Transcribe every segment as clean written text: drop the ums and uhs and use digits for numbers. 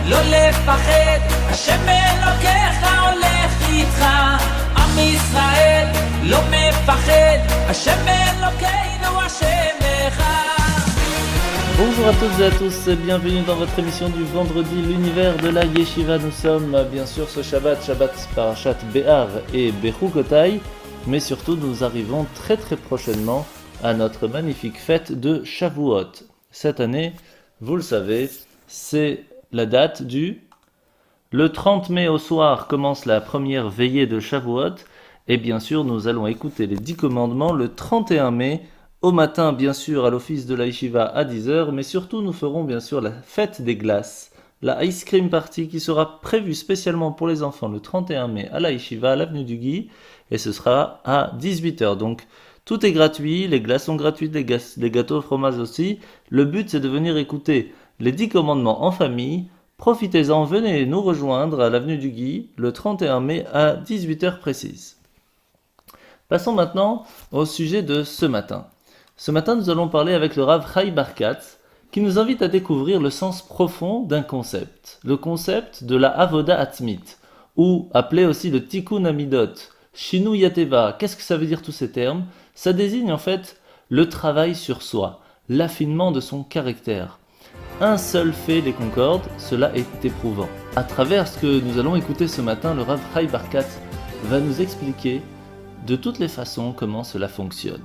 לא לפחד, השם אלוקיך הולך איתך. עם ישראל לא מפחד, השם אלוקינו השם אחד. Bonjour à toutes et à tous, bienvenue dans votre émission du vendredi, l'univers de la Yeshiva. Nous sommes bien sûr ce Shabbat Parashat Behar et Bechukotai, mais surtout nous arrivons très prochainement à notre magnifique fête de Shavuot. Cette année, vous le savez, c'est la date le 30 mai au soir commence la première veillée de Shavuot, et bien sûr nous allons écouter les 10 commandements le 31 mai, au matin, bien sûr, à l'office de la Yeshiva à 10h, mais surtout nous ferons bien sûr la fête des glaces, la ice cream party qui sera prévue spécialement pour les enfants le 31 mai à la Yeshiva, à l'avenue du Guy, et ce sera à 18h. Donc tout est gratuit, les glaces sont gratuites, les gâteaux au fromage aussi. Le but c'est de venir écouter les 10 commandements en famille. Profitez-en, venez nous rejoindre à l'avenue du Guy le 31 mai à 18h précise. Passons maintenant au sujet de ce matin. Ce matin, nous allons parler avec le Rav Chai Bar Katz, qui nous invite à découvrir le sens profond d'un concept, le concept de la Avoda Atzmit, ou appelé aussi le Tikkun Amidot, Shinu Yateva. Qu'est-ce que ça veut dire tous ces termes ? Ça désigne en fait le travail sur soi, l'affinement de son caractère. Un seul fait les concorde, cela est éprouvant. À travers ce que nous allons écouter ce matin, le Rav Chai Bar Katz va nous expliquer de toutes les façons comment cela fonctionne.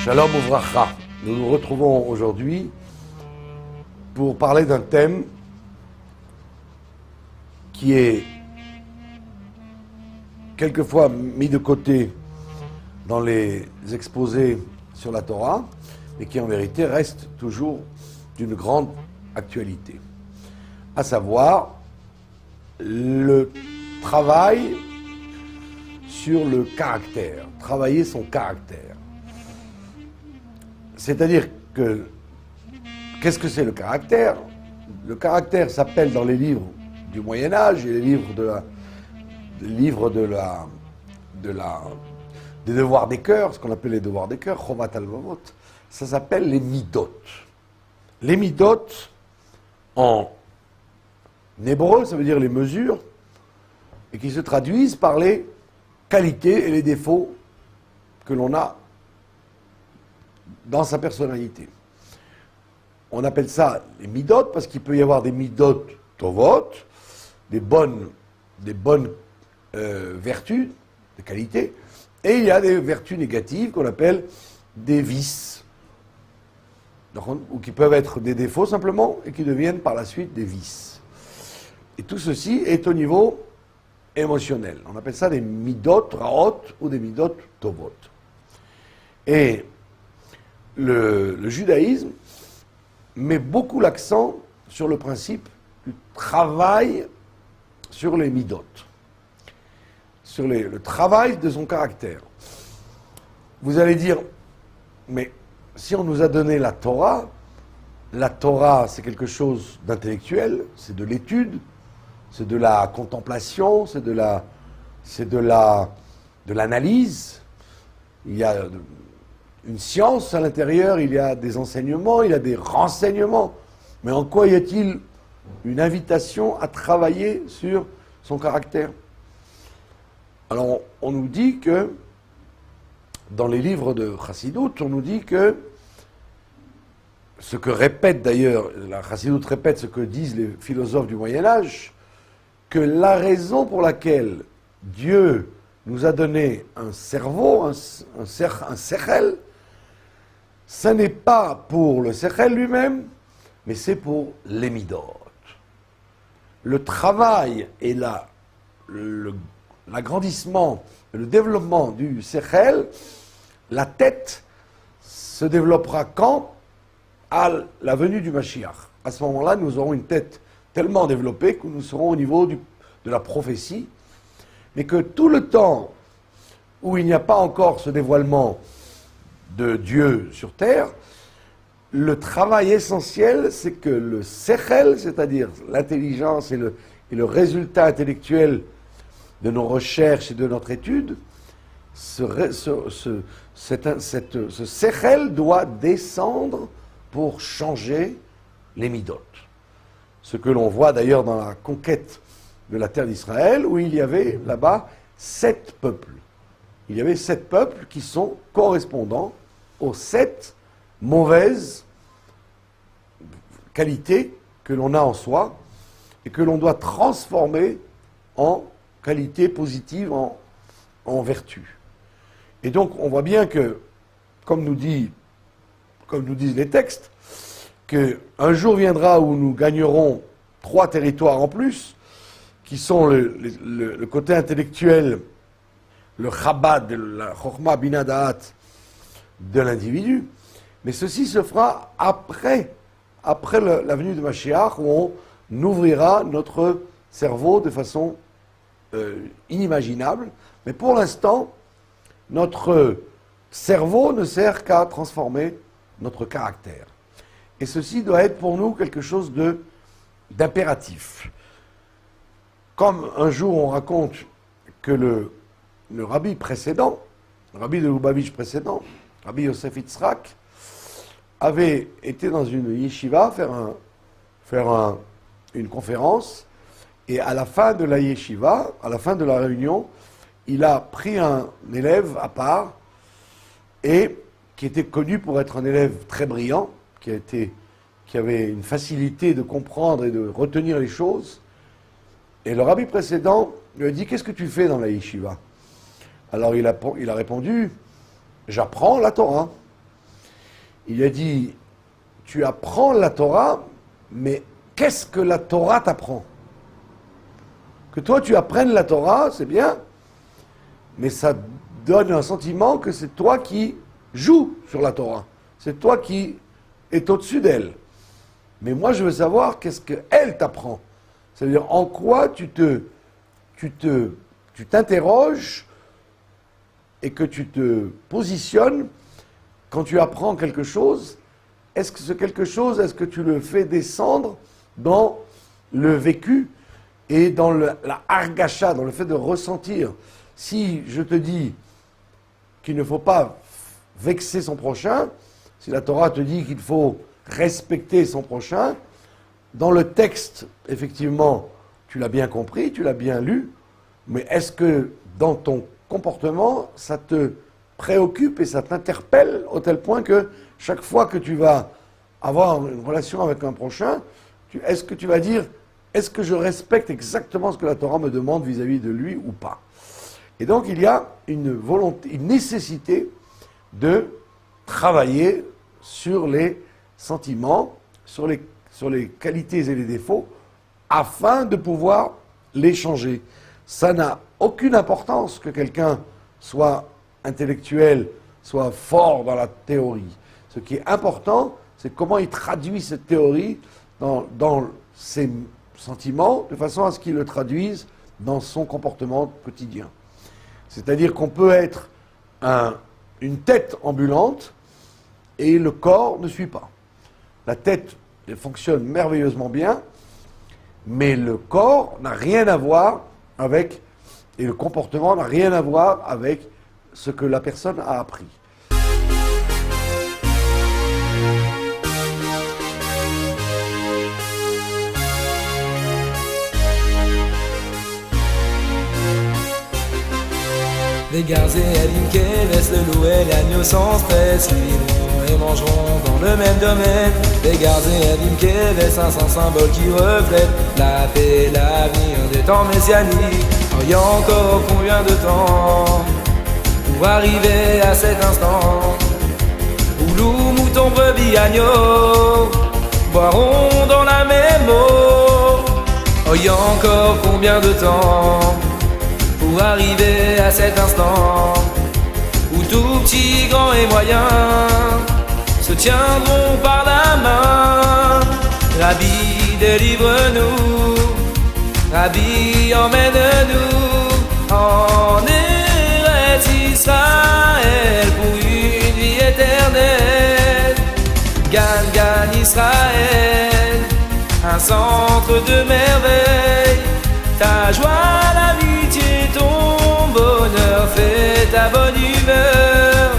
Shalom Uvracha. Nous nous retrouvons aujourd'hui pour parler d'un thème qui est quelquefois mis de côté dans les exposés sur la Torah, mais qui en vérité reste toujours d'une grande actualité, à savoir le travail sur le caractère, travailler son caractère. C'est-à-dire que, qu'est-ce que c'est le caractère ? Le caractère s'appelle dans les livres du Moyen-Âge et les livres des devoirs des cœurs, ce qu'on appelle les devoirs des cœurs, Chovat Alvavot, ça s'appelle les midot. Les midot, en hébreu, ça veut dire les mesures, et qui se traduisent par les qualités et les défauts que l'on a dans sa personnalité. On appelle ça les midot parce qu'il peut y avoir des midot tovot, des bonnes vertus, des qualités, et il y a des vertus négatives qu'on appelle des vices, ou qui peuvent être des défauts simplement et qui deviennent par la suite des vices. Et tout ceci est au niveau émotionnel. On appelle ça des midot raot ou des midot tovot. Et le judaïsme met beaucoup l'accent sur le principe du travail sur les midot, sur le travail de son caractère. Vous allez dire, mais si on nous a donné la Torah c'est quelque chose d'intellectuel, c'est de l'étude, c'est de la contemplation, c'est de l'analyse. Il y a une science à l'intérieur, il y a des enseignements, il y a des renseignements. Mais en quoi y a-t-il une invitation à travailler sur son caractère ? Alors, on nous dit que, dans les livres de Chassidut, on nous dit que, ce que répète d'ailleurs, la Chassidut répète ce que disent les philosophes du Moyen-Âge, que la raison pour laquelle Dieu nous a donné un cerveau, un sechel, ce n'est pas pour le sechel lui-même, mais c'est pour les midot. Le travail et l'agrandissement, le développement du sechel, la tête se développera quand ? À la venue du Mashiach. À ce moment-là, nous aurons une tête tellement développée que nous serons au niveau de la prophétie, mais que tout le temps où il n'y a pas encore ce dévoilement de Dieu sur terre, le travail essentiel, c'est que le sechel, c'est-à-dire l'intelligence et le résultat intellectuel de nos recherches et de notre étude, ce sechel doit descendre pour changer les midot. Ce que l'on voit d'ailleurs dans la conquête de la terre d'Israël, où il y avait là-bas 7 peuples. Il y avait 7 peuples qui sont correspondants aux 7 mauvaises qualités que l'on a en soi et que l'on doit transformer en qualité positive, en vertu. Et donc on voit bien que, comme nous disent les textes, qu'un jour viendra où nous gagnerons 3 territoires en plus, qui sont le côté intellectuel, le chabad, la chokhma bina da'at de l'individu. Mais ceci se fera après la venue de Mashiach, où on ouvrira notre cerveau de façon inimaginable. Mais pour l'instant, notre cerveau ne sert qu'à transformer notre caractère. Et ceci doit être pour nous quelque chose d'impératif. Comme un jour on raconte que le rabbi précédent, le rabbi de Lubavitch précédent, Rabbi Yosef Yitzhak, avait été dans une yeshiva faire une conférence, et à la fin de la yeshiva, à la fin de la réunion, il a pris un élève à part, et qui était connu pour être un élève très brillant, qui avait une facilité de comprendre et de retenir les choses. Et le rabbi précédent lui a dit « Qu'est-ce que tu fais dans la yeshiva ?» Alors il a répondu « J'apprends la Torah. » Il a dit « Tu apprends la Torah, mais qu'est-ce que la Torah t'apprend ? Que toi tu apprennes la Torah, c'est bien, mais ça donne un sentiment que c'est toi qui joues sur la Torah. C'est toi qui es au-dessus d'elle. Mais moi je veux savoir qu'est-ce qu'elle t'apprend. C'est-à-dire en quoi tu t'interroges et que tu te positionnes quand tu apprends quelque chose. Est-ce que ce quelque chose, est-ce que tu le fais descendre dans le vécu et dans la argacha, dans le fait de ressentir? Si je te dis qu'il ne faut pas vexer son prochain, si la Torah te dit qu'il faut respecter son prochain, dans le texte, effectivement, tu l'as bien compris, tu l'as bien lu, mais est-ce que dans ton comportement, ça te préoccupe et ça t'interpelle au tel point que chaque fois que tu vas avoir une relation avec un prochain, est-ce que tu vas dire, est-ce que je respecte exactement ce que la Torah me demande vis-à-vis de lui ou pas? Et donc il y a une volonté, une nécessité de travailler sur les sentiments, sur les qualités et les défauts, afin de pouvoir les changer. Ça n'a aucune importance que quelqu'un soit intellectuel, soit fort dans la théorie. Ce qui est important, c'est comment il traduit cette théorie dans ses sentiments, de façon à ce qu'il le traduise dans son comportement quotidien. C'est-à-dire qu'on peut être une tête ambulante et le corps ne suit pas. La tête fonctionne merveilleusement bien, mais le corps n'a rien à voir avec, et le comportement n'a rien à voir avec ce que la personne a appris. Les Garzélim qui laissent le loup et l'agneau sans stress, ils vivront et mangeront dans le même domaine. Les Garzélim qui laissent un symbole qui reflète la paix et l'avenir des temps messianiques. Oh, y a encore combien de temps pour arriver à cet instant où loup, mouton, brebis, agneau boiront dans la même eau. Oh, y a encore combien de temps pour arriver à cet instant où tout petit, grand et moyen se tiendront par la main. Rabbi, délivre-nous, Rabbi, emmène-nous en Eretz Israël pour une vie éternelle. Gan, Gan Israël, un centre de merveille, ta joie, l'amitié, ton bonheur bonheur fait ta bonne humeur.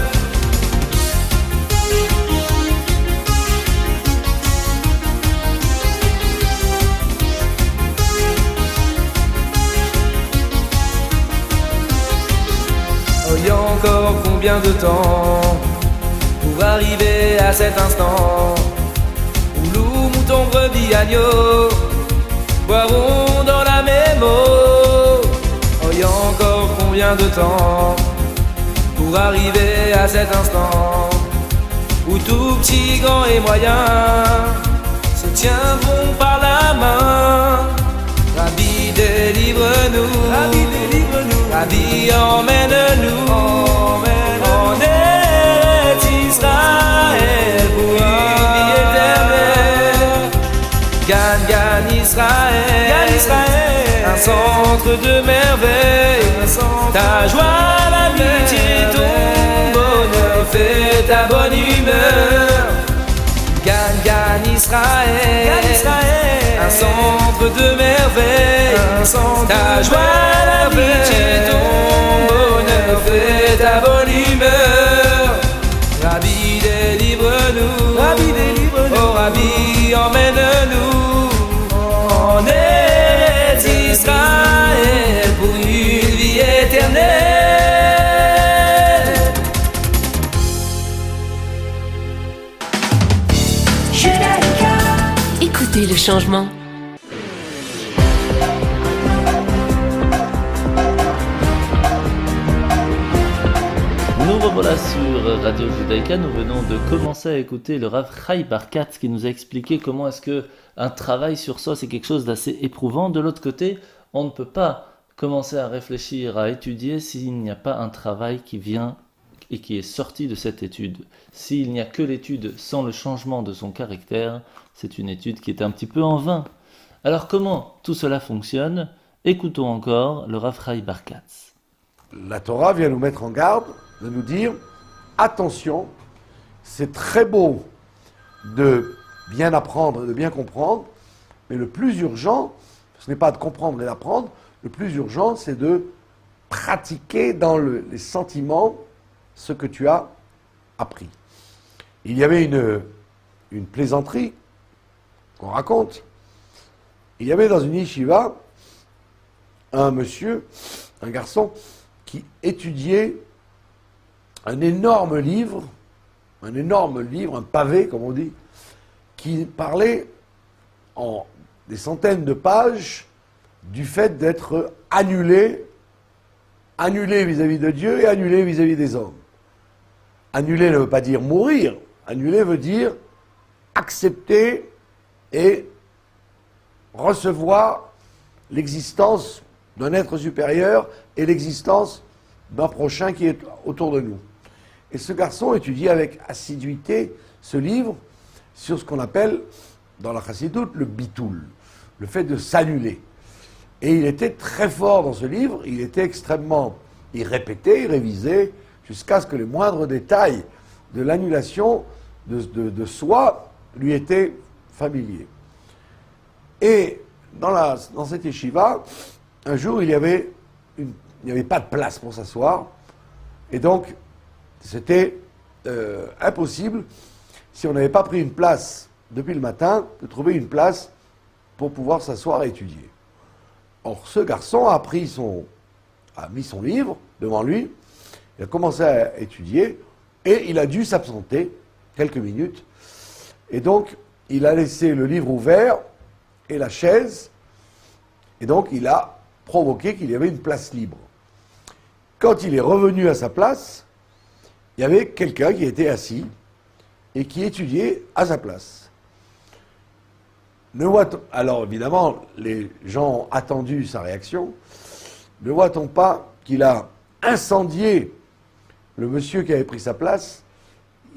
Oh, y a encore combien de temps pour arriver à cet instant où loup, mouton, brebis, agneau boiront dans la même eau. Oh, y a encore combien de temps pour arriver à cet instant où tout petit, grand et moyen se tiendront par la main. Rabbi, délivre-nous, Rabbi, délivre-nous, Rabbi, emmène-nous, en Eretz Israël pour une vie éternelle. Gagne, gagne Israël, un centre de merveille, ta joie, l'amitié, ton bonheur fait ta bonne humeur. Gagne, gagne Israël, un centre de merveille, ta joie, l'amitié, ton bonheur fait ta bonne humeur. Rabbi, délivre-nous, Rabbi, délivre-nous, oh Rabbi, emmène-nous en Eretz Israël pour une vie éternelle. Écoutez le changement. Nous revoilà sur Radio Judaïka. Nous venons de commencer à écouter le Rav Chaim Bar Katz qui nous a expliqué comment est-ce que un travail sur soi c'est quelque chose d'assez éprouvant. De l'autre côté, on ne peut pas commencer à réfléchir, à étudier s'il n'y a pas un travail qui vient et qui est sorti de cette étude. S'il n'y a que l'étude sans le changement de son caractère, c'est une étude qui est un petit peu en vain. Alors comment tout cela fonctionne? Écoutons encore le Rav Chaim Bar Katz. La Torah vient nous mettre en garde, de nous dire attention, c'est très beau de bien apprendre, de bien comprendre, mais le plus urgent, ce n'est pas de comprendre et d'apprendre, le plus urgent, c'est de pratiquer dans les sentiments ce que tu as appris. Il y avait une plaisanterie qu'on raconte. Il y avait dans une yeshiva un monsieur, un garçon, qui étudiait un énorme livre, un pavé, comme on dit, qui parlait en des centaines de pages du fait d'être annulé vis-à-vis de Dieu et annulé vis-à-vis des hommes. Annuler ne veut pas dire mourir, annuler veut dire accepter et recevoir l'existence d'un être supérieur et l'existence d'un prochain qui est autour de nous. Et ce garçon étudie avec assiduité ce livre sur ce qu'on appelle dans la chassidoute le bitoul, le fait de s'annuler. Et il était très fort dans ce livre, il était extrêmement, il répétait, il révisait, jusqu'à ce que les moindres détails de l'annulation de soi lui étaient familiers. Et dans cette yeshiva, un jour, il n'y avait pas de place pour s'asseoir, et donc c'était impossible, si on n'avait pas pris une place depuis le matin, de trouver une place pour pouvoir s'asseoir et étudier. Or, ce garçon a mis son livre devant lui, il a commencé à étudier, et il a dû s'absenter quelques minutes, et donc il a laissé le livre ouvert et la chaise, et donc il a provoqué qu'il y avait une place libre. Quand il est revenu à sa place, il y avait quelqu'un qui était assis et qui étudiait à sa place. Alors évidemment, les gens ont attendu sa réaction. Ne voit-on pas qu'il a incendié le monsieur qui avait pris sa place?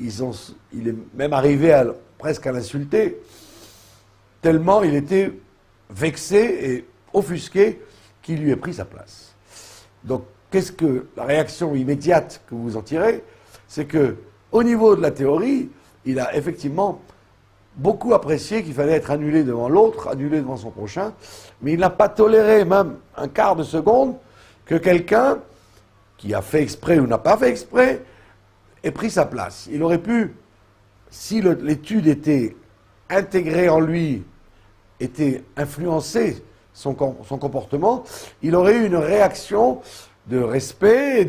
Il est même arrivé presque à l'insulter, tellement il était vexé et offusqué qu'il lui ait pris sa place. Donc, qu'est-ce que la réaction immédiate que vous en tirez? C'est que, au niveau de la théorie, il a effectivement beaucoup apprécié qu'il fallait être annulé devant l'autre, annulé devant son prochain, mais il n'a pas toléré même un quart de seconde que quelqu'un qui a fait exprès ou n'a pas fait exprès, ait pris sa place. Il aurait pu, si l'étude était intégrée en lui, était influencée son comportement, il aurait eu une réaction de respect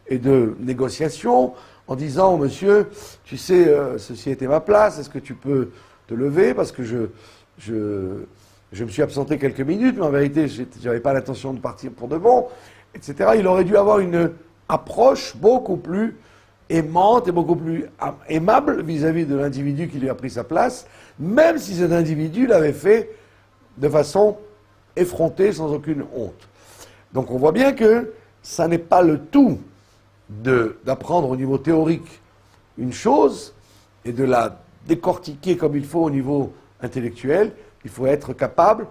et de négociation en disant « Monsieur, tu sais, ceci était ma place, est-ce que tu peux te lever parce que je me suis absenté quelques minutes, mais en vérité, je n'avais pas l'intention de partir pour de bon, etc. » Il aurait dû avoir une approche beaucoup plus aimante et beaucoup plus aimable vis-à-vis de l'individu qui lui a pris sa place, même si cet individu l'avait fait de façon effrontée, sans aucune honte. Donc on voit bien que ça n'est pas le tout d'apprendre au niveau théorique une chose et de la décortiquer comme il faut au niveau intellectuel. Il faut être capable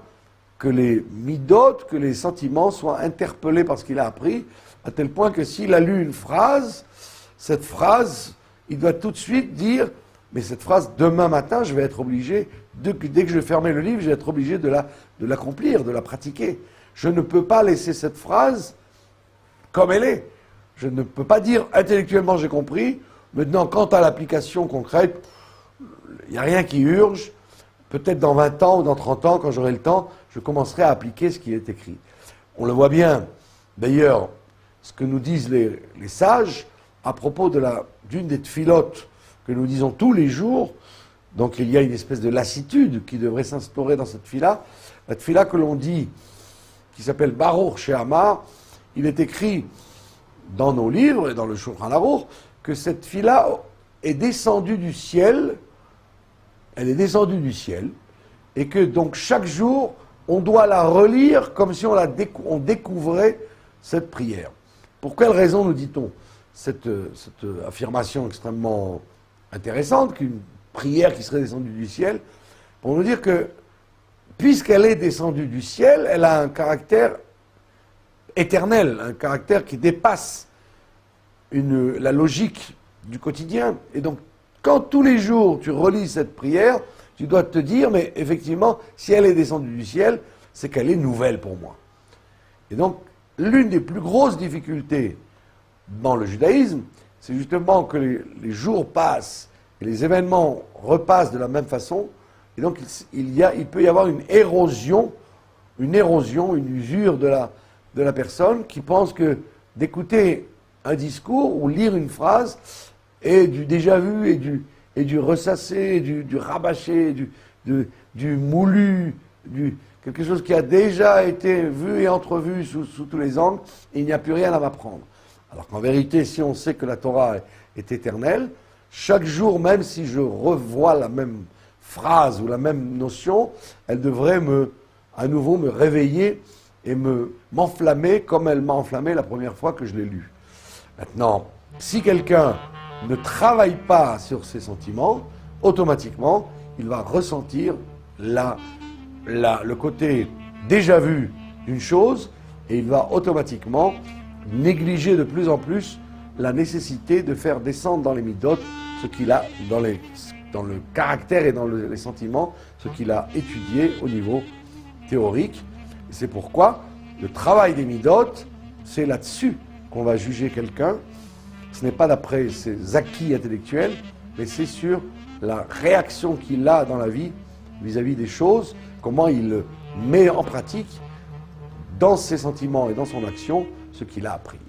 que les midotes, que les sentiments soient interpellés par ce qu'il a appris, à tel point que s'il a lu une phrase, cette phrase, il doit tout de suite dire « mais cette phrase, demain matin, je vais être obligé, dès que je vais fermer le livre, je vais être obligé de l'accomplir, de la pratiquer. Je ne peux pas laisser cette phrase comme elle est. Je ne peux pas dire intellectuellement j'ai compris, maintenant quant à l'application concrète, il n'y a rien qui urge, peut-être dans 20 ans ou dans 30 ans, quand j'aurai le temps, je commencerai à appliquer ce qui est écrit. » On le voit bien, d'ailleurs, ce que nous disent les sages à propos d'une des tfilotes que nous disons tous les jours. Donc il y a une espèce de lassitude qui devrait s'instaurer dans cette tfila. La tfila que l'on dit, qui s'appelle Baruch She'amar, il est écrit dans nos livres et dans le Shulchan Aruch que cette tfila est descendue du ciel, elle est descendue du ciel, et que donc chaque jour, on doit la relire comme si on découvrait cette prière. Pour quelle raison nous dit-on cette affirmation extrêmement intéressante, qu'une prière qui serait descendue du ciel? Pour nous dire que, puisqu'elle est descendue du ciel, elle a un caractère éternel, un caractère qui dépasse la logique du quotidien. Et donc, quand tous les jours tu relis cette prière, tu dois te dire, mais effectivement, si elle est descendue du ciel, c'est qu'elle est nouvelle pour moi. Et donc, l'une des plus grosses difficultés dans le judaïsme, c'est justement que les jours passent et les événements repassent de la même façon, et donc il peut y avoir une érosion, une usure de la personne qui pense que d'écouter un discours ou lire une phrase est du déjà vu et du ressassé, du rabâché, du moulu, quelque chose qui a déjà été vu et entrevu sous tous les angles, et il n'y a plus rien à m'apprendre. Alors qu'en vérité, si on sait que la Torah est éternelle, chaque jour, même si je revois la même phrase ou la même notion, elle devrait à nouveau me réveiller et m'enflammer comme elle m'a enflammé la première fois que je l'ai lu. Maintenant, si quelqu'un ne travaille pas sur ses sentiments, automatiquement, il va ressentir le côté déjà vu d'une chose, et il va automatiquement négliger de plus en plus la nécessité de faire descendre dans les midotes ce qu'il a dans le caractère et dans les sentiments, ce qu'il a étudié au niveau théorique. Et c'est pourquoi le travail des midotes, c'est là-dessus qu'on va juger quelqu'un. Ce n'est pas d'après ses acquis intellectuels, mais c'est sur la réaction qu'il a dans la vie vis-à-vis des choses, comment il met en pratique dans ses sentiments et dans son action ce qu'il a appris.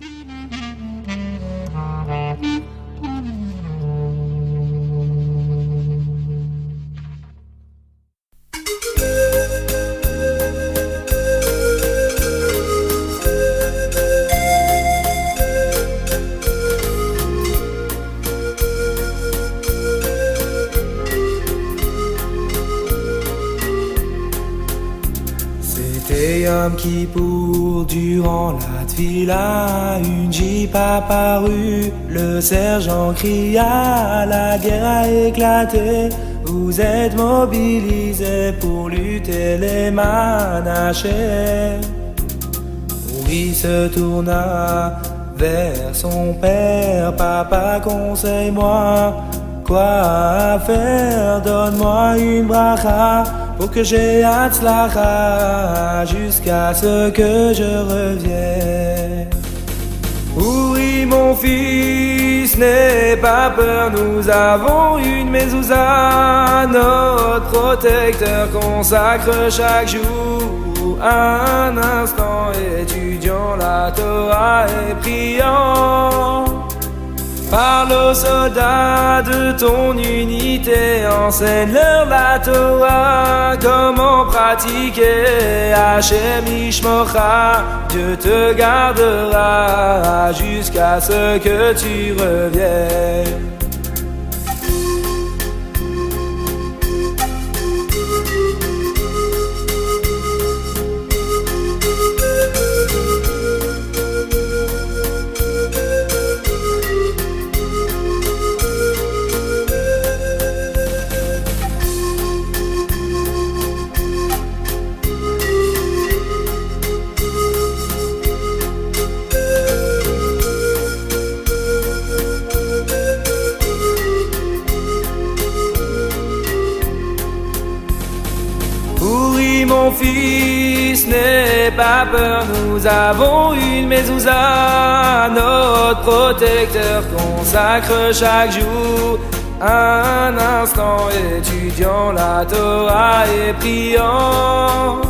Yom Kippour, durant la tfila, une jeep apparut, le sergent cria, la guerre a éclaté, vous êtes mobilisés pour lutter les Manachés. Uri se tourna vers son père, papa conseille-moi, quoi faire, donne-moi une bracha, pour que j'ai Hatzlacha jusqu'à ce que je revienne. Oui, mon fils, n'aie pas peur, nous avons une mezouza, notre protecteur consacre chaque jour un instant, étudiant la Torah et priant. Parle aux soldats de ton unité, enseigne-leur la Torah, comment pratiquer. Hachem Ishmocha, Dieu te gardera jusqu'à ce que tu reviennes. Mon fils, n'aie pas peur, nous avons une mezouza, notre protecteur consacre chaque jour un instant, étudiant la Torah et priant.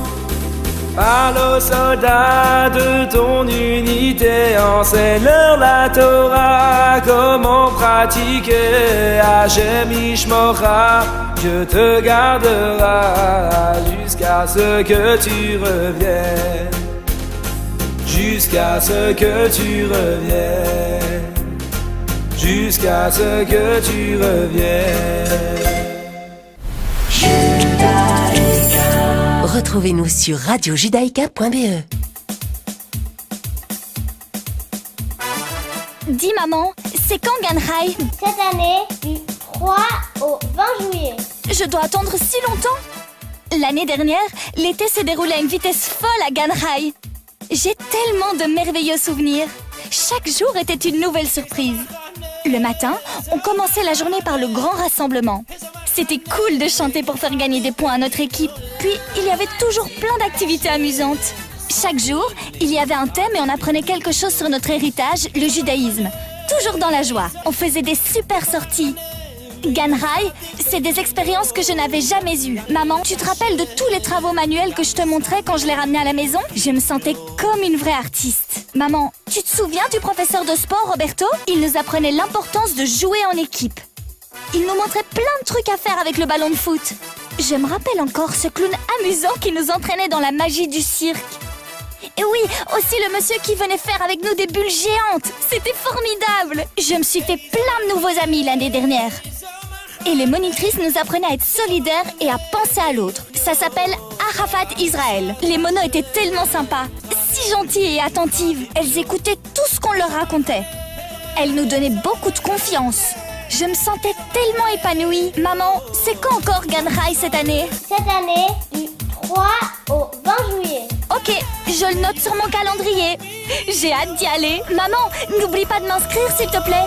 Parle aux soldats de ton unité, enseigne-leur la Torah, comment pratiquer. Hachem Ishmocha, Dieu te gardera jusqu'à ce que tu reviennes. Jusqu'à ce que tu reviennes. Jusqu'à ce que tu reviennes. Retrouvez-nous sur radiojudaïka.be. Dis maman, c'est quand Ganhai? Cette année, du 3 au 20 juillet. Je dois attendre si longtemps? L'année dernière, l'été s'est déroulé à une vitesse folle à Ganhai. J'ai tellement de merveilleux souvenirs. Chaque jour était une nouvelle surprise. Le matin, on commençait la journée par le grand rassemblement. C'était cool de chanter pour faire gagner des points à notre équipe. Puis, il y avait toujours plein d'activités amusantes. Chaque jour, il y avait un thème et on apprenait quelque chose sur notre héritage, le judaïsme. Toujours dans la joie. On faisait des super sorties. Ganhai, c'est des expériences que je n'avais jamais eues. Maman, tu te rappelles de tous les travaux manuels que je te montrais quand je les ramenais à la maison? Je me sentais comme une vraie artiste. Maman, tu te souviens du professeur de sport, Roberto? Il nous apprenait l'importance de jouer en équipe. Il nous montrait plein de trucs à faire avec le ballon de foot. Je me rappelle encore ce clown amusant qui nous entraînait dans la magie du cirque. Et oui, aussi le monsieur qui venait faire avec nous des bulles géantes. C'était formidable. Je me suis fait plein de nouveaux amis l'année dernière. Et les monitrices nous apprenaient à être solidaires et à penser à l'autre. Ça s'appelle Arafat Israël. Les monos étaient tellement sympas, si gentilles et attentives. Elles écoutaient tout ce qu'on leur racontait. Elles nous donnaient beaucoup de confiance. Je me sentais tellement épanouie. Maman, c'est quand encore Ganhai cette année? Cette année, du 3 au 20 juillet. Ok, je le note sur mon calendrier. J'ai hâte d'y aller. Maman, n'oublie pas de m'inscrire s'il te plaît.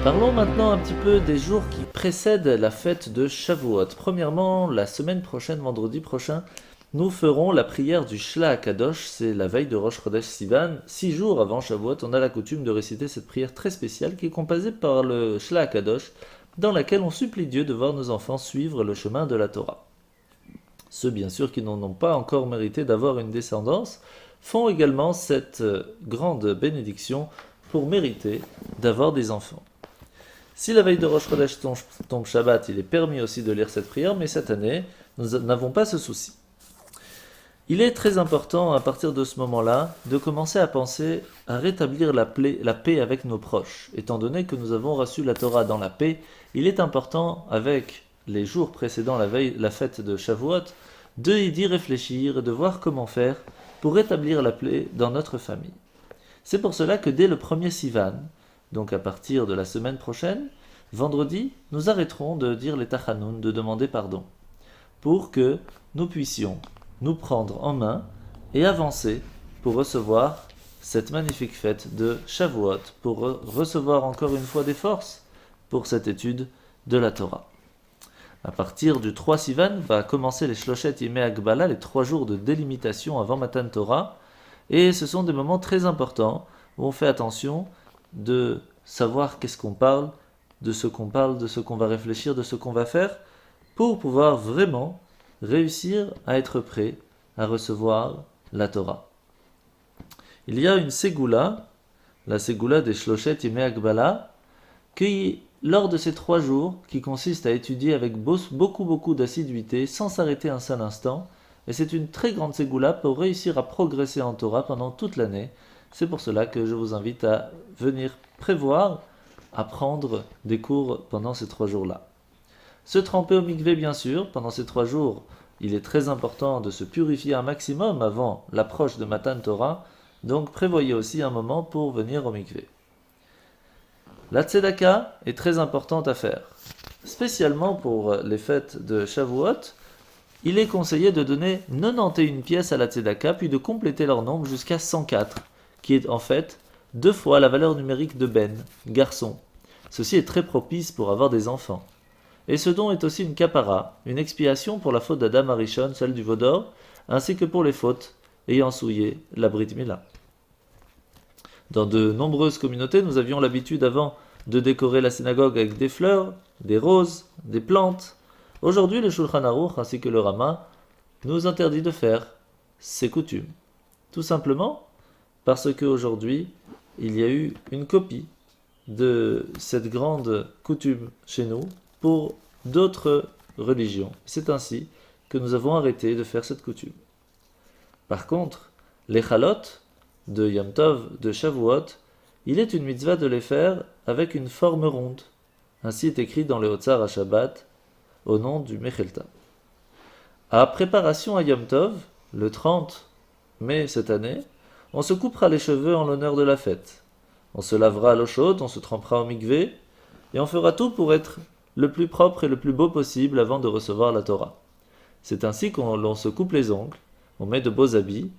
Parlons maintenant un petit peu des jours qui précèdent la fête de Shavuot. Premièrement, la semaine prochaine, vendredi prochain, nous ferons la prière du Shla Kadosh, c'est la veille de Rosh Chodesh Sivan. 6 jours avant Shavuot, on a la coutume de réciter cette prière très spéciale qui est composée par le Shla Kadosh, dans laquelle on supplie Dieu de voir nos enfants suivre le chemin de la Torah. Ceux, bien sûr, qui n'en ont pas encore mérité d'avoir une descendance, font également cette grande bénédiction pour mériter d'avoir des enfants. Si la veille de Rosh Chodesh tombe Shabbat, il est permis aussi de lire cette prière, mais cette année, nous n'avons pas ce souci. Il est très important, à partir de ce moment-là, de commencer à penser à rétablir la paix avec nos proches. Étant donné que nous avons reçu la Torah dans la paix, il est important, avec les jours précédant la fête de Shavuot, d'y réfléchir et de voir comment faire pour rétablir la paix dans notre famille. C'est pour cela que dès le 1er Sivan, donc à partir de la semaine prochaine, vendredi, nous arrêterons de dire les Tachanoun, de demander pardon, pour que nous puissions nous prendre en main et avancer pour recevoir cette magnifique fête de Shavuot, pour recevoir encore une fois des forces pour cette étude de la Torah. À partir du 3 Sivan va commencer les Shloshet Yemei Hagbala, les 3 jours de délimitation avant Matan Torah. Et ce sont des moments très importants où on fait attention de savoir qu'est-ce qu'on parle, de ce qu'on parle, de ce qu'on va réfléchir, de ce qu'on va faire, pour pouvoir vraiment réussir à être prêt à recevoir la Torah. Il y a une ségoula, la ségoula des Shloshet Yemei Hagbala, qui, lors de ces 3 jours, qui consiste à étudier avec beaucoup d'assiduité, sans s'arrêter un seul instant, et c'est une très grande ségoula pour réussir à progresser en Torah pendant toute l'année. C'est pour cela que je vous invite à venir prévoir à prendre des cours pendant ces 3 jours-là. Se tremper au mikvé, bien sûr, pendant ces 3 jours, il est très important de se purifier un maximum avant l'approche de Matan Torah, donc prévoyez aussi un moment pour venir au mikvé. La tzedaka est très importante à faire. Spécialement pour les fêtes de Shavuot, il est conseillé de donner 91 pièces à la tzedaka, puis de compléter leur nombre jusqu'à 104, qui est en fait 2 fois la valeur numérique de Ben, garçon. Ceci est très propice pour avoir des enfants. Et ce don est aussi une kapara, une expiation pour la faute d'Adam Arishon, celle du veau d'or, ainsi que pour les fautes ayant souillé la Brit Mila. Dans de nombreuses communautés, nous avions l'habitude avant de décorer la synagogue avec des fleurs, des roses, des plantes. Aujourd'hui, le Shulchan Aruch ainsi que le Rama nous interdit de faire ces coutumes. Tout simplement parce qu'aujourd'hui, il y a eu une copie de cette grande coutume chez nous pour d'autres religions. C'est ainsi que nous avons arrêté de faire cette coutume. Par contre, les chalot de Yom Tov, de Shavuot, il est une mitzvah de les faire avec une forme ronde. Ainsi est écrit dans le Hotzar à Shabbat, au nom du Mechelta. À préparation à Yom Tov, le 30 mai cette année, on se coupera les cheveux en l'honneur de la fête. On se lavera à l'eau chaude, on se trempera au mikvé, et on fera tout pour être le plus propre et le plus beau possible avant de recevoir la Torah. C'est ainsi qu'on se coupe les ongles, on met de beaux habits,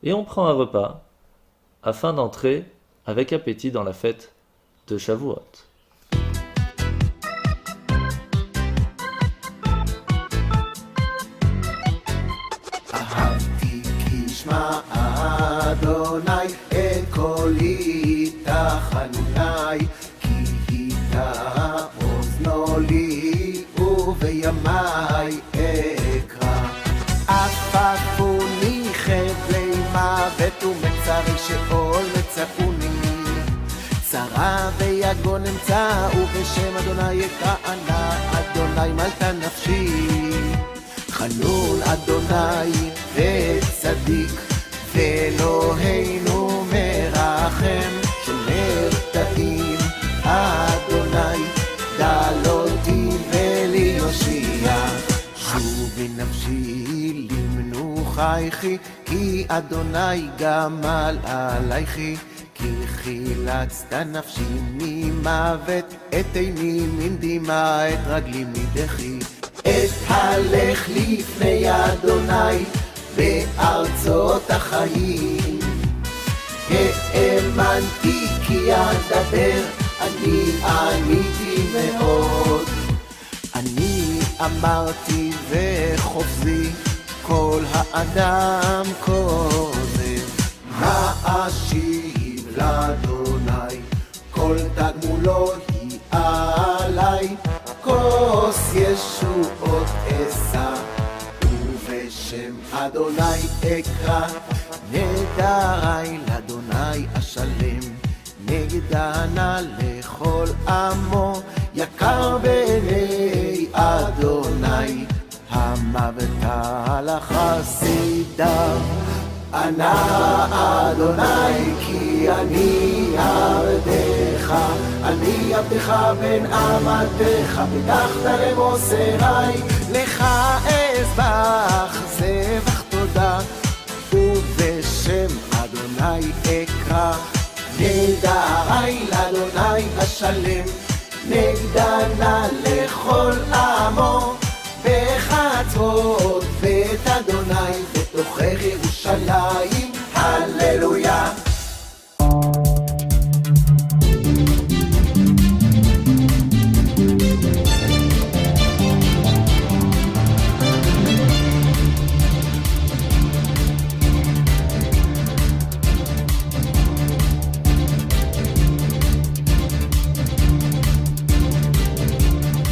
et on prend un repas, afin d'entrer avec appétit dans la fête de Shavuot. אהבתי כי שמע אדוני את קולי תחנוני כי היכה אוזנו לי ובימי אקרא עפפוני חבלי מוות ומצרי שאול מצאוני צרה ויגון אמצאו בשם אדוני אקרא אדוני מלטה נפשי חנון אדוני וצדיק ואלוהינו מרחם שומר תאים אדוני דלותי ולי יושיע שובי נפשי למנוחייכי כי אדוני גמל עלייכי כי חילצת נפשי ממוות את עיני מן דמעה את רגלי מדחי אתהלך לפני אדוני בארצות החיים האמנתי כי אדבר אני עניתי מאוד אני אמרתי וחופזי כל האדם כוזב מה אשיב לאדוני כל תגמולו היא עליי כוס ישועות אשא ובשם אדוני אקרא נדרי לאדוני אשלם נגדנה לכל עמו יקר בעיני אדוני המוות על החסידיו ענה אדוני כי אני עבדך אני עבדך בן עמדך פתחת למוסרי לך אזבח זבח תודה ובשם אדוני אקרא נדרי לאדוני אשלם נגדנה לכל עמו בחצרות בית אדוני בתוכך ירושלים הללויה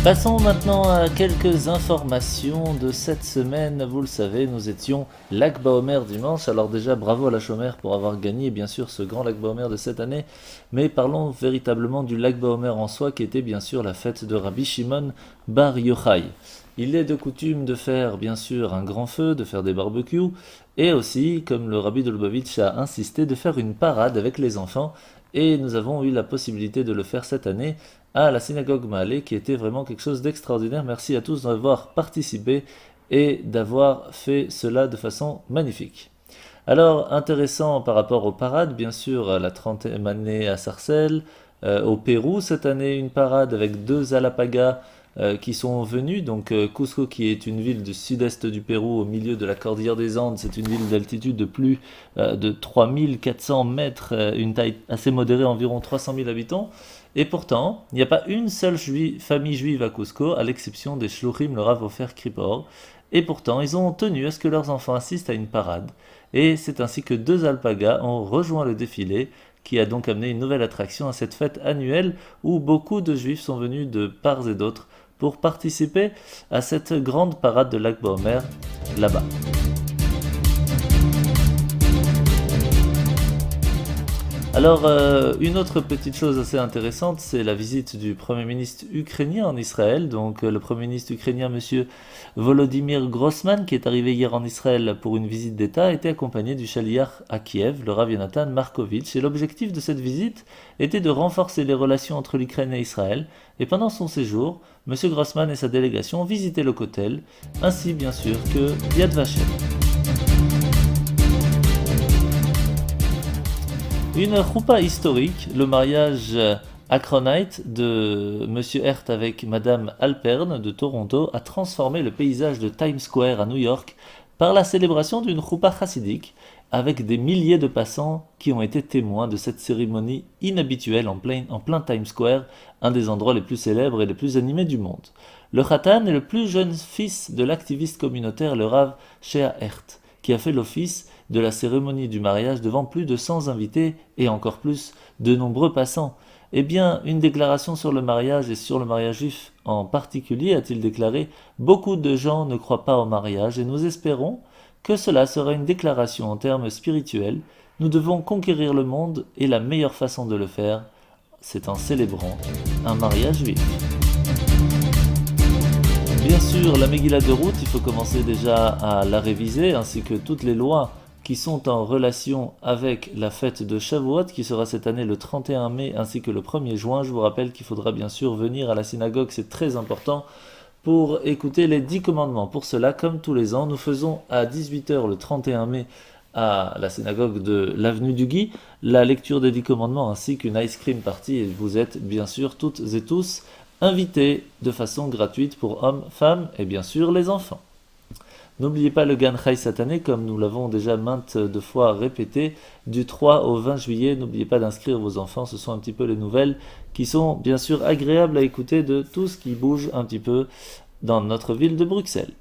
Passons maintenant à quelques informations de cette semaine. Vous le savez, nous étions Lag Baomer dimanche. Alors déjà, bravo à la Chomère pour avoir gagné bien sûr ce grand Lag Baomer de cette année. Mais parlons véritablement du Lag Baomer en soi, qui était bien sûr la fête de Rabbi Shimon Bar Yochai. Il est de coutume de faire bien sûr un grand feu, de faire des barbecues, et aussi, comme le Rabbi de Lubavitch a insisté, de faire une parade avec les enfants. Et nous avons eu la possibilité de le faire cette année à la synagogue Mahalé, qui était vraiment quelque chose d'extraordinaire. Merci à tous d'avoir participé et d'avoir fait cela de façon magnifique. Alors, intéressant par rapport aux parades, bien sûr, la 30e année à Sarcelles, au Pérou, cette année, une parade avec 2 Alapagas qui sont venus. Donc, Cusco, qui est une ville du sud-est du Pérou, au milieu de la cordillère des Andes, c'est une ville d'altitude de plus de 3400 mètres, une taille assez modérée, environ 300 000 habitants. Et pourtant, il n'y a pas une seule famille juive à Cusco, à l'exception des Shluchim, le Rav Ofer Kripor. Et pourtant, ils ont tenu à ce que leurs enfants assistent à une parade. Et c'est ainsi que 2 alpagas ont rejoint le défilé, qui a donc amené une nouvelle attraction à cette fête annuelle où beaucoup de juifs sont venus de part et d'autre pour participer à cette grande parade de Lag Baomer là-bas. Alors, une autre petite chose assez intéressante, c'est la visite du Premier ministre ukrainien en Israël. Donc, le Premier ministre ukrainien, M. Volodymyr Grossman, qui est arrivé hier en Israël pour une visite d'État, était accompagné du Shaliach à Kiev, le Rav Yonatan Markovitch. Et l'objectif de cette visite était de renforcer les relations entre l'Ukraine et Israël. Et pendant son séjour, M. Grossman et sa délégation ont visité le Kotel, ainsi bien sûr que Yad Vashem. Une choupa historique, le mariage acronite de M. Hert avec Mme Alpern de Toronto, a transformé le paysage de Times Square à New York par la célébration d'une choupa chassidique avec des milliers de passants qui ont été témoins de cette cérémonie inhabituelle en plein Times Square, un des endroits les plus célèbres et les plus animés du monde. Le Khatan est le plus jeune fils de l'activiste communautaire le Rav Shea Hert, qui a fait l'office de la cérémonie du mariage devant plus de 100 invités et encore plus de nombreux passants. Eh bien, une déclaration sur le mariage et sur le mariage juif en particulier, a-t-il déclaré, beaucoup de gens ne croient pas au mariage et nous espérons que cela sera une déclaration en termes spirituels. Nous devons conquérir le monde et la meilleure façon de le faire, c'est en célébrant un mariage juif. Bien sûr, la Megillah de Ruth, il faut commencer déjà à la réviser, ainsi que toutes les lois qui sont en relation avec la fête de Shavuot, qui sera cette année le 31 mai ainsi que le 1er juin. Je vous rappelle qu'il faudra bien sûr venir à la synagogue, c'est très important, pour écouter les 10 commandements. Pour cela, comme tous les ans, nous faisons à 18h le 31 mai à la synagogue de l'avenue du Guy la lecture des 10 commandements ainsi qu'une ice cream party, et vous êtes bien sûr toutes et tous invités de façon gratuite pour hommes, femmes et bien sûr les enfants. N'oubliez pas le Gan Chai cette année, comme nous l'avons déjà maintes de fois répété, du 3 au 20 juillet. N'oubliez pas d'inscrire vos enfants, ce sont un petit peu les nouvelles qui sont bien sûr agréables à écouter de tout ce qui bouge un petit peu dans notre ville de Bruxelles.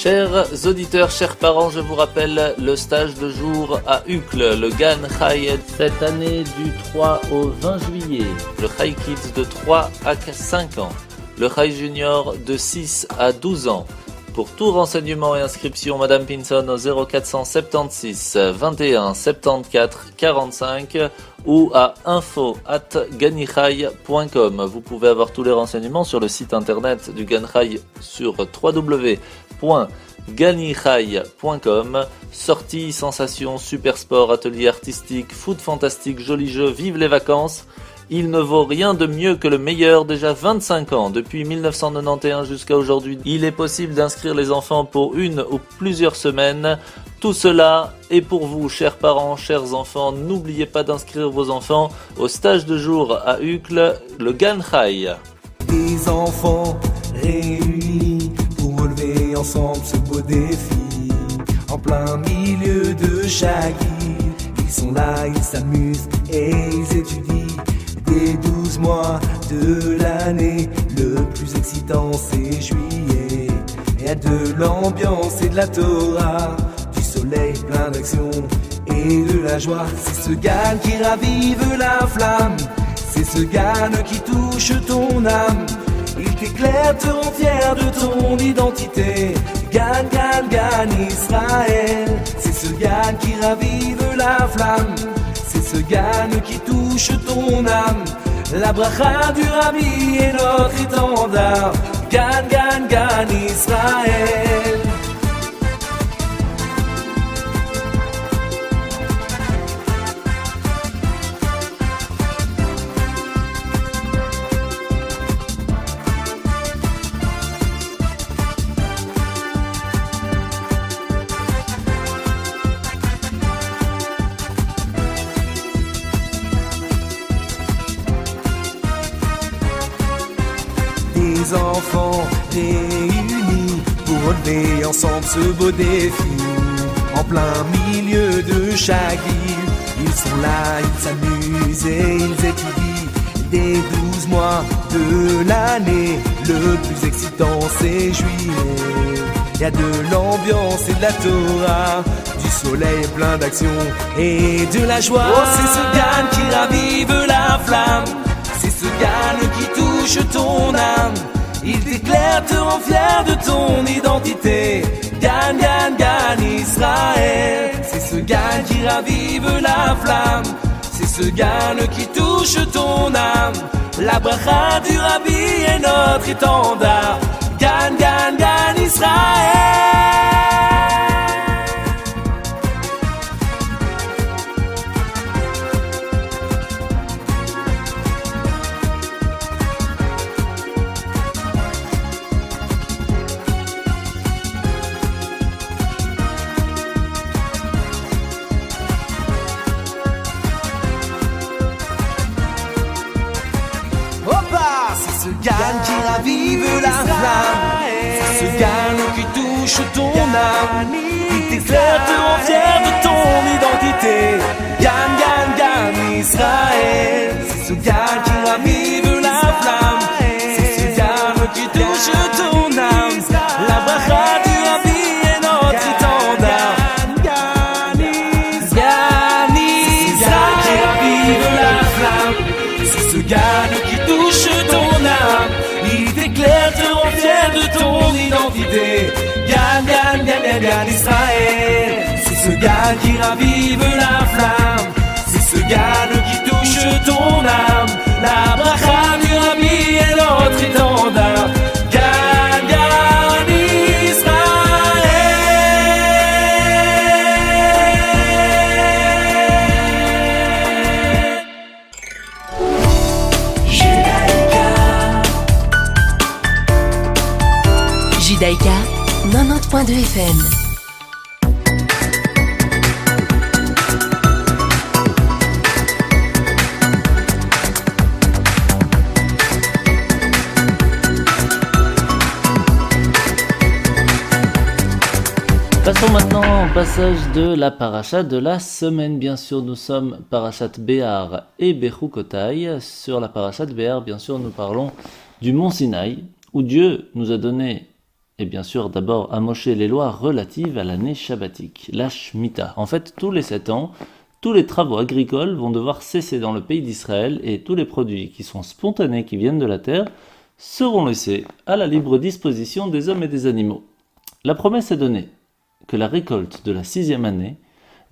Chers auditeurs, chers parents, je vous rappelle le stage de jour à Uccle, le Gan Chai cette année du 3 au 20 juillet, le Chai Kids de 3 à 5 ans, le Chai Junior de 6 à 12 ans. Pour tout renseignement et inscription, Madame Pinson au 0476 21 74 45 ou à info@ganichai.com. Vous pouvez avoir tous les renseignements sur le site internet du Gan Chai sur www.ganichai.com. Sorties, sensations, super sport, atelier artistique, foot fantastique, jolis jeux, vive les vacances. Il ne vaut rien de mieux que le meilleur, déjà 25 ans, depuis 1991 jusqu'à aujourd'hui. Il est possible d'inscrire les enfants pour une ou plusieurs semaines. Tout cela est pour vous, chers parents, chers enfants. N'oubliez pas d'inscrire vos enfants au stage de jour à Uccle, le Gan Chai. Des enfants réunis pour relever ensemble ce beau défi. En plein milieu de chaque île, ils sont là, ils s'amusent et ils étudient. Des 12 mois de l'année, le plus excitant c'est juillet. Il y a de l'ambiance et de la Torah, du soleil plein d'action et de la joie. C'est ce Gan qui ravive la flamme, c'est ce Gan qui touche ton âme. Il t'éclaire, te rend fier de ton identité. Gan, Gan, Gan Israël. C'est ce Gan qui ravive la flamme, c'est ce Gan qui touche ton âme. La bracha du Rabbi est notre étendard. Gan, Gan, Gan Israël. Des enfants réunis pour relever ensemble ce beau défi. En plein milieu de chaque ville, ils sont là, ils s'amusent et ils étudient. Des 12 mois de l'année, le plus excitant c'est juillet. Y a de l'ambiance et de la Torah, du soleil plein d'action et de la joie. Oh, c'est ce Gan qui ravive la flamme, c'est ce Gan qui touche ton âme. Il t'éclaire, te rend fier de ton identité. Gan, Gan, Gan Israël. C'est ce Gan qui ravive la flamme, c'est ce Gan qui touche ton âme. La bracha du Rabbi est notre étendard. Gan, Gan, Gan Israël. Gan qui ravive la flamme, c'est ce Gan qui touche ton âme. Il t'éclaire, te rend fier de ton identité. Gan, Gan, Gan Israël. C'est ce Gan qui ravive la flamme, c'est ce Gan qui touche ton âme. La bracha du Rabbi est notre étendard. Gan Israël qui ravive la flamme, c'est ce Gan qui touche ton âme. Il t'éclaire, te rend fier de ton identité. Gan, Gan, Gan, Gan, Gan Israël. C'est ce Gan qui ravive la flamme, c'est ce Gan qui touche ton âme. La bracha du Rabbi est notre étendard. Gan, Gan Israël. Judaïka 90.2 FM. Passons maintenant au passage de la paracha de la semaine. Bien sûr, nous sommes parachat Béar et Bechukotai. Sur la parachat Béar, bien sûr, nous parlons du mont Sinaï, où Dieu nous a donné, et bien sûr d'abord à Moshe, les lois relatives à l'année shabbatique, la Shemitah. En fait, tous les 7 ans, tous les travaux agricoles vont devoir cesser dans le pays d'Israël et tous les produits qui sont spontanés, qui viennent de la terre, seront laissés à la libre disposition des hommes et des animaux. La promesse est donnée que la récolte de la 6e année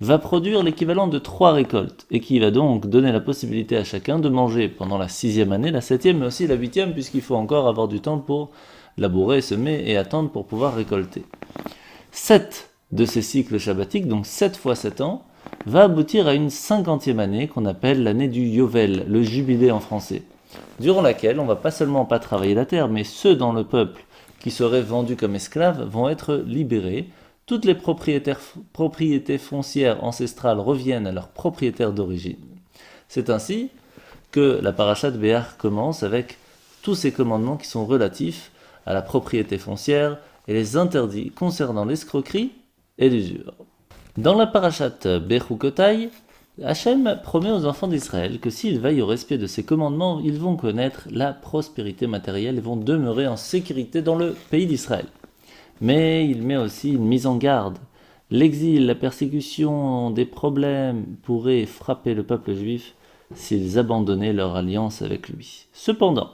va produire l'équivalent de 3 récoltes et qui va donc donner la possibilité à chacun de manger pendant la 6e année, la 7e mais aussi la 8e, puisqu'il faut encore avoir du temps pour labourer, semer et attendre pour pouvoir récolter. 7 de ces cycles shabbatiques, donc 7 fois 7 ans, va aboutir à une 50e année qu'on appelle l'année du Yovel, le jubilé en français, durant laquelle on va pas seulement pas travailler la terre, mais ceux dans le peuple qui seraient vendus comme esclaves vont être libérés. Toutes les propriétés foncières ancestrales reviennent à leurs propriétaires d'origine. C'est ainsi que la paracha de Béar commence avec tous ces commandements qui sont relatifs à la propriété foncière et les interdits concernant l'escroquerie et l'usure. Dans la parachat Bechukotai, Hachem promet aux enfants d'Israël que s'ils veillent au respect de ses commandements, ils vont connaître la prospérité matérielle et vont demeurer en sécurité dans le pays d'Israël. Mais il met aussi une mise en garde. L'exil, la persécution, des problèmes pourraient frapper le peuple juif s'ils abandonnaient leur alliance avec lui. Cependant,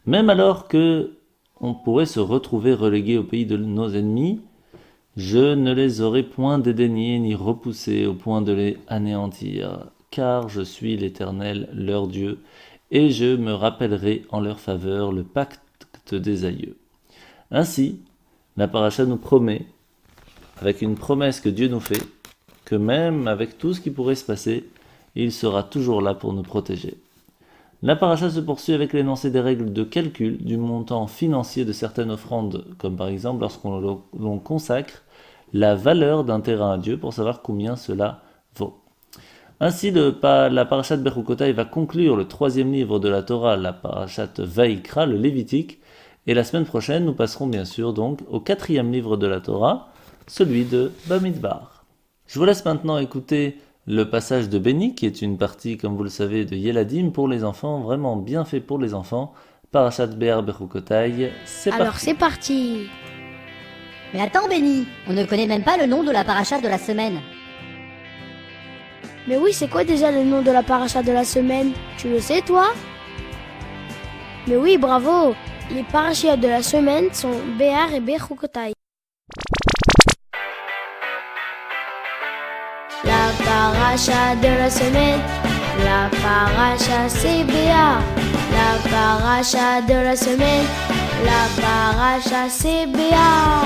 même alors que on pourrait se retrouver relégué au pays de nos ennemis, je ne les aurai point dédaignés ni repoussés au point de les anéantir, car je suis l'Éternel, leur Dieu, et je me rappellerai en leur faveur le pacte des aïeux. Ainsi, la paracha nous promet, avec une promesse que Dieu nous fait, que même avec tout ce qui pourrait se passer, il sera toujours là pour nous protéger. La paracha se poursuit avec l'énoncé des règles de calcul du montant financier de certaines offrandes, comme par exemple lorsqu'on consacre la valeur d'un terrain à Dieu pour savoir combien cela vaut. Ainsi, la parashat Bechukotai va conclure le 3e livre de la Torah, la parashat Vaikra, le Lévitique, et la semaine prochaine, nous passerons bien sûr donc au 4e livre de la Torah, celui de Bamidbar. Je vous laisse maintenant écouter le passage de Béni, qui est une partie, comme vous le savez, de Yeladim pour les enfants, vraiment bien fait pour les enfants. Parashat Be'ar Bechukotai, c'est parti. Alors c'est parti. Mais attends Béni, on ne connaît même pas le nom de la paracha de la semaine. Mais oui, c'est quoi déjà le nom de la paracha de la semaine? Tu le sais toi? Mais oui, bravo. Les parachas de la semaine sont Be'ar et Bechukotai. La paracha de la semaine, la paracha c'est Be'ar. La paracha de la semaine, la paracha c'est Be'ar.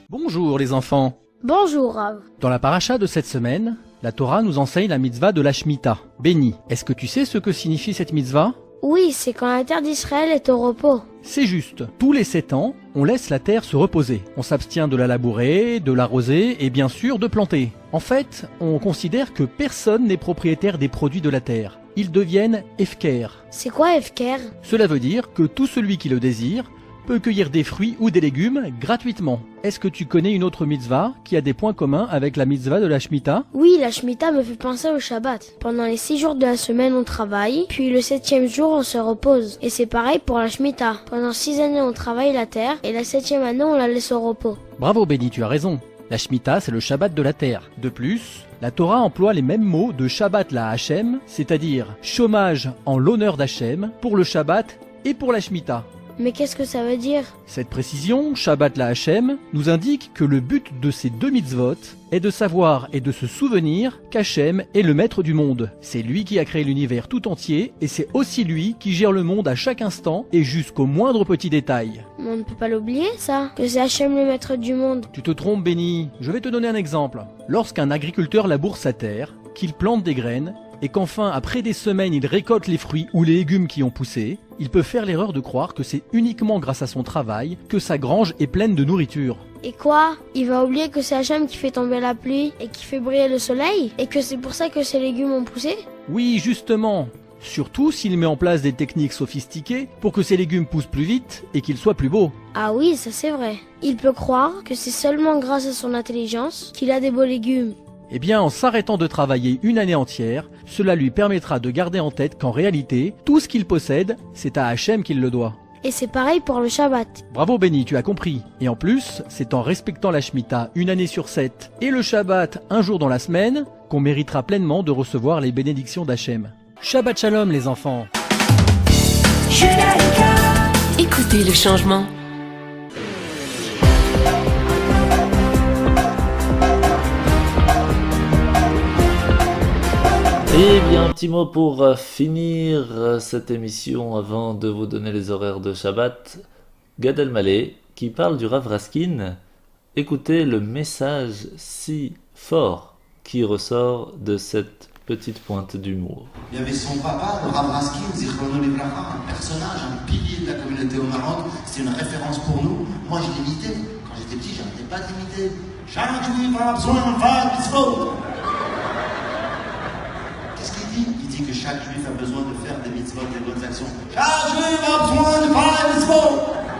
Bonjour les enfants. Bonjour Rav. Dans la paracha de cette semaine, la Torah nous enseigne la mitzvah de la Shemitah. Béni, est-ce que tu sais ce que signifie cette mitzvah? Oui, c'est quand la terre d'Israël est au repos. C'est juste. Tous les 7 ans, on laisse la terre se reposer. On s'abstient de la labourer, de l'arroser et bien sûr de planter. En fait, on considère que personne n'est propriétaire des produits de la terre. Ils deviennent hefker. C'est quoi hefker? Cela veut dire que tout celui qui le désire peut cueillir des fruits ou des légumes gratuitement. Est-ce que tu connais une autre mitzvah qui a des points communs avec la mitzvah de la Shemitah? Oui, la Shemitah me fait penser au Shabbat. Pendant les 6 jours de la semaine, on travaille, puis le 7e jour, on se repose. Et c'est pareil pour la Shemitah. Pendant 6 années, on travaille la terre, et la 7e année, on la laisse au repos. Bravo Béni, tu as raison. La Shemitah, c'est le Shabbat de la terre. De plus, la Torah emploie les mêmes mots de Shabbat la Hachem, c'est-à-dire chômage en l'honneur d'Hachem, pour le Shabbat et pour la Shemitah. Mais qu'est-ce que ça veut dire? Cette précision, Shabbat la Hachem, nous indique que le but de ces 2 mitzvot est de savoir et de se souvenir qu'Hachem est le maître du monde. C'est lui qui a créé l'univers tout entier et c'est aussi lui qui gère le monde à chaque instant et jusqu'au moindre petit détail. Mais on ne peut pas l'oublier ça, que c'est Hachem le maître du monde. Tu te trompes Béni, je vais te donner un exemple. Lorsqu'un agriculteur laboure sa terre, qu'il plante des graines, et qu'enfin, après des semaines, il récolte les fruits ou les légumes qui ont poussé, il peut faire l'erreur de croire que c'est uniquement grâce à son travail que sa grange est pleine de nourriture. Et quoi? Il va oublier que c'est Hachem qui fait tomber la pluie et qui fait briller le soleil? Et que c'est pour ça que ces légumes ont poussé? Oui, justement. Surtout s'il met en place des techniques sophistiquées pour que ses légumes poussent plus vite et qu'ils soient plus beaux. Ah oui, ça c'est vrai. Il peut croire que c'est seulement grâce à son intelligence qu'il a des beaux légumes. Eh bien, en s'arrêtant de travailler une année entière, cela lui permettra de garder en tête qu'en réalité, tout ce qu'il possède, c'est à Hachem qu'il le doit. Et c'est pareil pour le Shabbat. Bravo Béni, tu as compris. Et en plus, c'est en respectant la Shemitah une année sur 7 et le Shabbat un jour dans la semaine qu'on méritera pleinement de recevoir les bénédictions d'Hachem. Shabbat Shalom les enfants. Écoutez le changement. Et bien un petit mot pour finir cette émission avant de vous donner les horaires de Shabbat. Gad Elmaleh qui parle du Rav Raskin. Écoutez le message si fort qui ressort de cette petite pointe d'humour. Il y avait son papa, le Rav Raskin, Zichrono Livracha, un personnage, un pilier de la communauté au Maroc. C'est une référence pour nous. Moi, je l'imitais. Quand j'étais petit, je n'arrêtais pas d'imiter. Chaque juif a besoin d'un vague mitzvot. Qu'est-ce qu'il dit? Il dit que chaque juif a besoin de faire des mitzvot, des bonnes actions. Chaque juif a besoin de faire des mitzvot.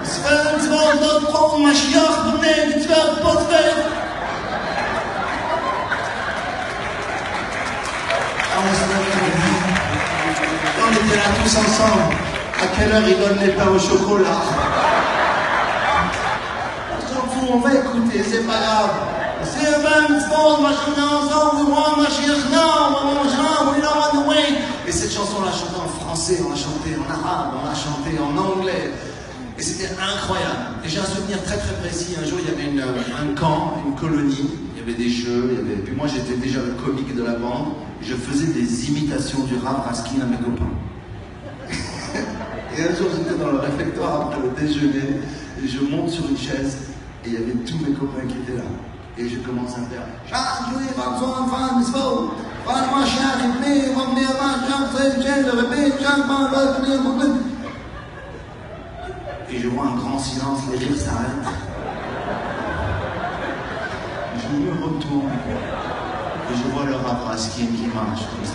Se faire un mitzvot, d'autres prendre Mashiach, donner des mitzvot, pas de faire. On était là tous ensemble. À quelle heure ils donnent les pains au chocolat? On s'en fout, on va écouter, c'est pas grave. C'est un même fond, ma chanter ensemble, moi, ma chère, non, mon genre, we don't want to wait. Et cette chanson, on l'a chantée en français, on l'a chantée en arabe, on l'a chantée en anglais. Et c'était incroyable. Et j'ai un souvenir très très précis. Un jour, il y avait un camp, une colonie. Il y avait des jeux. Puis moi, j'étais déjà le comique de la bande. Je faisais des imitations du Rav Raskin à mes copains. Et un jour, j'étais dans le réfectoire après le déjeuner. Et je monte sur une chaise. Et il y avait tous mes copains qui étaient là. Et je commence à faire Chaque jour, il va besoin de faire des mots. Pas de machin, rythmé, va venir machin, c'est le répète, chaque fois, va venir, et je vois un grand silence, les rires s'arrêtent. Je me retourne et je vois le Rav Raskin qui marche comme ça.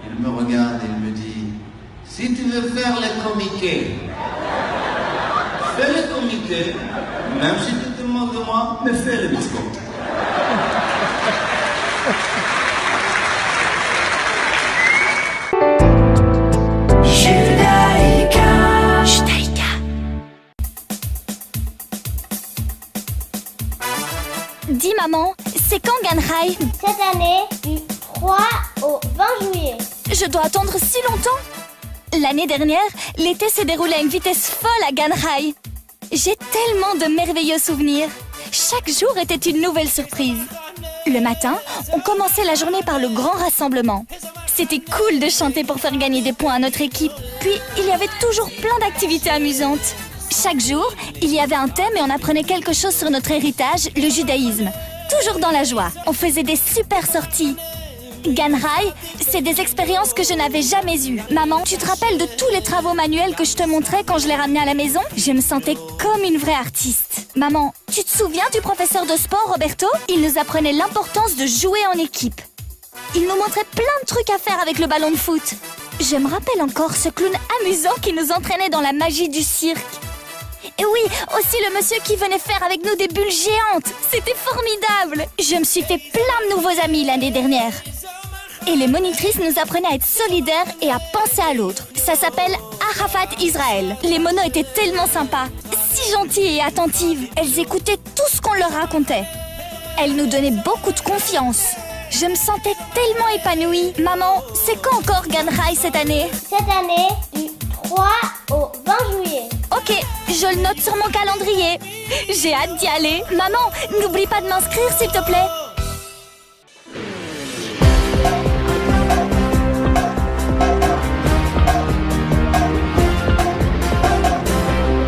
Il me regarde et il me dit si tu veux faire les comiquets, fais les comiquets, même si tu te moques de moi, mais fais les biscottes. Dis maman, c'est quand Ganhai? Cette année, du 3 au 20 juillet. Je dois attendre si longtemps? L'année dernière, l'été s'est déroulé à une vitesse folle à Ganhai. J'ai tellement de merveilleux souvenirs. Chaque jour était une nouvelle surprise. Le matin, on commençait la journée par le grand rassemblement. C'était cool de chanter pour faire gagner des points à notre équipe. Puis, il y avait toujours plein d'activités amusantes. Chaque jour, il y avait un thème et on apprenait quelque chose sur notre héritage, le judaïsme. Toujours dans la joie. On faisait des super sorties. Ganhai, c'est des expériences que je n'avais jamais eues. Maman, tu te rappelles de tous les travaux manuels que je te montrais quand je les ramenais à la maison? Je me sentais comme une vraie artiste. Maman, tu te souviens du professeur de sport, Roberto? Il nous apprenait l'importance de jouer en équipe. Il nous montrait plein de trucs à faire avec le ballon de foot. Je me rappelle encore ce clown amusant qui nous entraînait dans la magie du cirque. Et oui, aussi le monsieur qui venait faire avec nous des bulles géantes. C'était formidable. Je me suis fait plein de nouveaux amis l'année dernière. Et les monitrices nous apprenaient à être solidaires et à penser à l'autre. Ça s'appelle Arafat Israël. Les monos étaient tellement sympas, si gentilles et attentives. Elles écoutaient tout ce qu'on leur racontait. Elles nous donnaient beaucoup de confiance. Je me sentais tellement épanouie. Maman, c'est quand encore Ganhai cette année? Cette année, du 3 au 20 juillet. Ok, je le note sur mon calendrier. J'ai hâte d'y aller. Maman, n'oublie pas de m'inscrire s'il te plaît.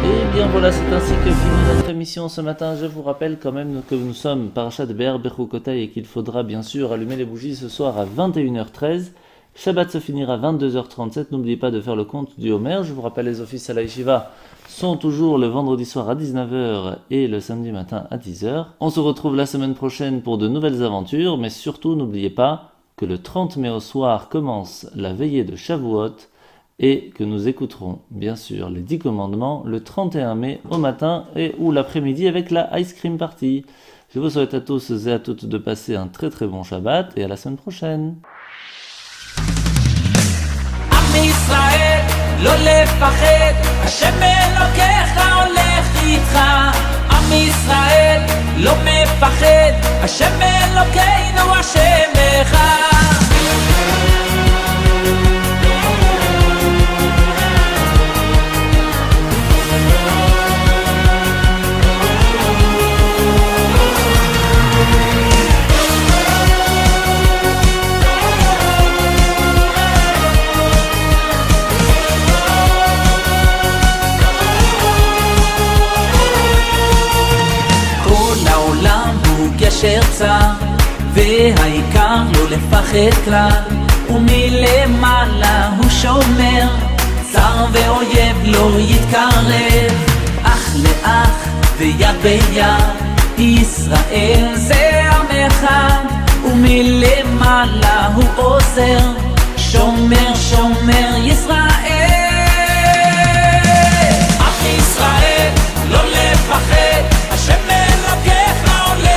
Et bien voilà, c'est ainsi que finit notre émission ce matin. Je vous rappelle quand même que nous sommes Parashat Be'ar Bechukotai et qu'il faudra bien sûr allumer les bougies ce soir à 21h13. Shabbat se finira à 22h37. N'oubliez pas de faire le compte du Homer. Je vous rappelle, les offices à la Yeshiva sont toujours le vendredi soir à 19h et le samedi matin à 10h. On se retrouve la semaine prochaine pour de nouvelles aventures, mais surtout n'oubliez pas que le 30 mai au soir commence la veillée de Shavuot et que nous écouterons bien sûr les 10 commandements le 31 mai au matin et ou l'après-midi avec la Ice Cream Party. Je vous souhaite à tous et à toutes de passer un très très bon Shabbat et à la semaine prochaine. ישראל, לא לפחד, השם אלוקיך הולך איתך. עם ישראל, לא מפחד, השם אלוקינו השם אחד. גשר צר, והעיקר לא לפחד כלל, ומלמעלה הוא שומר, צר ואויב לא יתקרב, אח לאח ויד ביד, ישראל זה עם אחד, ומלמעלה הוא עוזר, שומר שומר ישראל. עם ישראל לא לפחד, השם אלוקיך הולך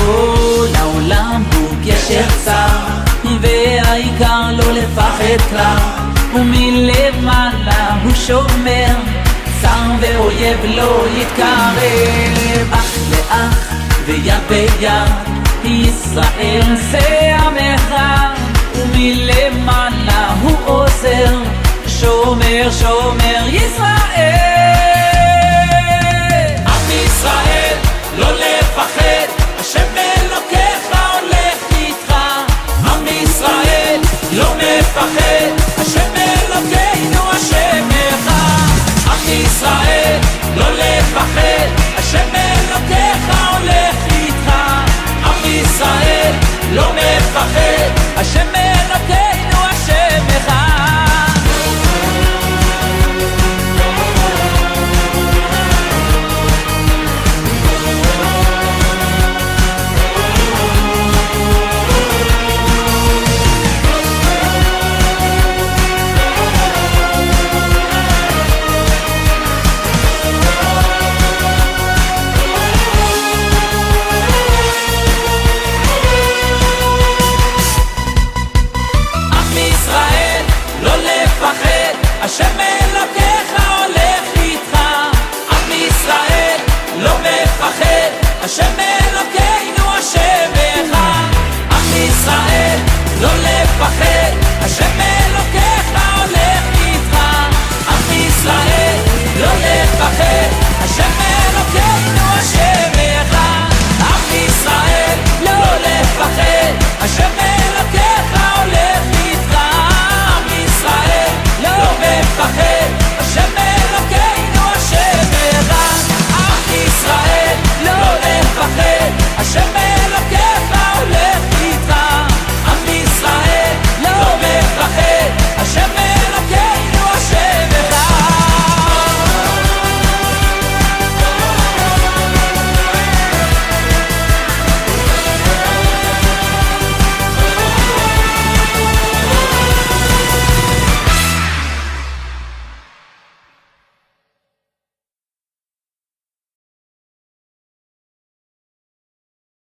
כל העולם הוא גשר צר, והעיקר לא לפחד כלל, ומלמעלה הוא שומר, צר ואויב לא יתקרב. אח לאח ויד ביד, ישראל זה עם אחד, ומלמעלה הוא עוזר, שומר שומר ישראל. עם ישראל לא לפחד, השם אלוקיך הולך איתך. עם ישראל לא מפחד, השם אלוקינו השם אחד. עם ישראל לא לפחד, השם אלוקיך הולך איתך. עם ישראל לא מפחד, השם אלוקינו השם אחד. השם אלוקיך הולך איתך. עם ישראל לא מפחד, השם אלוקינו השם אחד. עם ישראל לא לפחד, השם